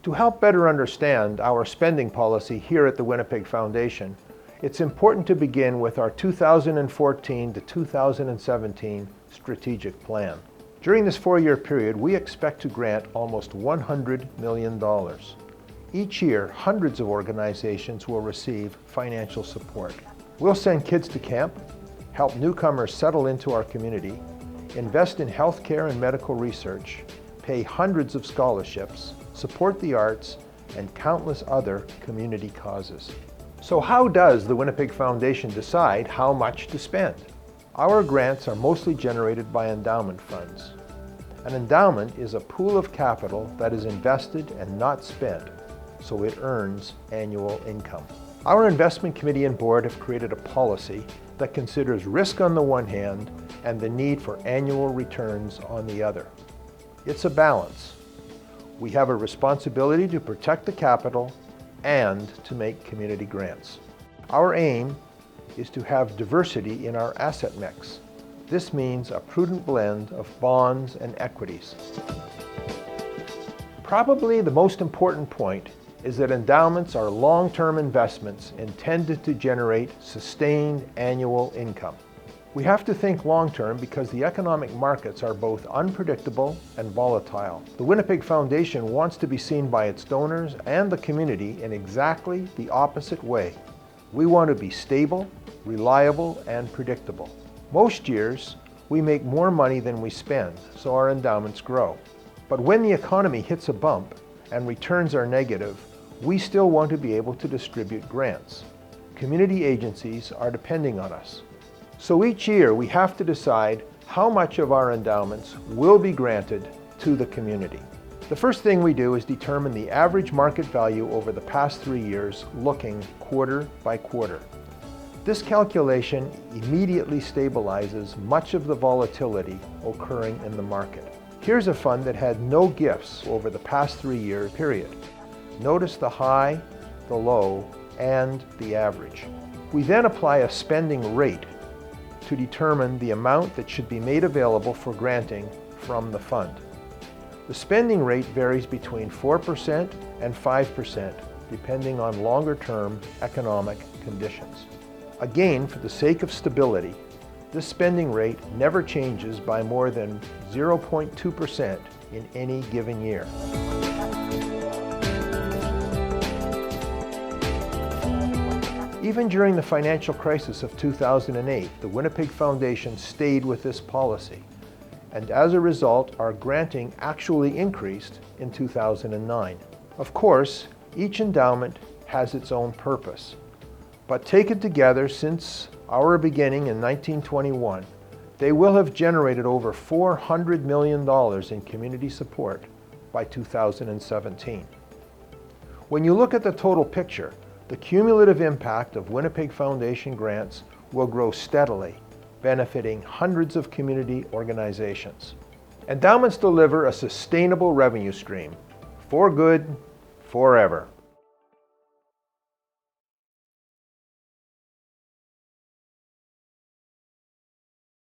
To help better understand our spending policy here at the Winnipeg Foundation, it's important to begin with our 2014 to 2017 strategic plan. During this 4-year period, we expect to grant almost $100 million. Each year, hundreds of organizations will receive financial support. We'll send kids to camp, help newcomers settle into our community, invest in healthcare and medical research, pay hundreds of scholarships, support the arts, and countless other community causes. So how does the Winnipeg Foundation decide how much to spend? Our grants are mostly generated by endowment funds. An endowment is a pool of capital that is invested and not spent, so it earns annual income. Our investment committee and board have created a policy that considers risk on the one hand and the need for annual returns on the other. It's a balance. We have a responsibility to protect the capital and to make community grants. Our aim is to have diversity in our asset mix. This means a prudent blend of bonds and equities. Probably the most important point is that endowments are long-term investments intended to generate sustained annual income. We have to think long-term because the economic markets are both unpredictable and volatile. The Winnipeg Foundation wants to be seen by its donors and the community in exactly the opposite way. We want to be stable, reliable, and predictable. Most years, we make more money than we spend, so our endowments grow. But when the economy hits a bump and returns are negative, we still want to be able to distribute grants. Community agencies are depending on us. So each year we have to decide how much of our endowments will be granted to the community. The first thing we do is determine the average market value over the past 3 years, looking quarter by quarter. This calculation immediately stabilizes much of the volatility occurring in the market. Here's a fund that had no gifts over the past 3-year period. Notice the high, the low, and the average. We then apply a spending rate to determine the amount that should be made available for granting from the fund. The spending rate varies between 4% and 5%, depending on longer-term economic conditions. Again, for the sake of stability, this spending rate never changes by more than 0.2% in any given year. Even during the financial crisis of 2008, the Winnipeg Foundation stayed with this policy, and as a result, our granting actually increased in 2009. Of course, each endowment has its own purpose, but taken together since our beginning in 1921, they will have generated over $400 million in community support by 2017. When you look at the total picture, the cumulative impact of Winnipeg Foundation grants will grow steadily, benefiting hundreds of community organizations. Endowments deliver a sustainable revenue stream for good, forever.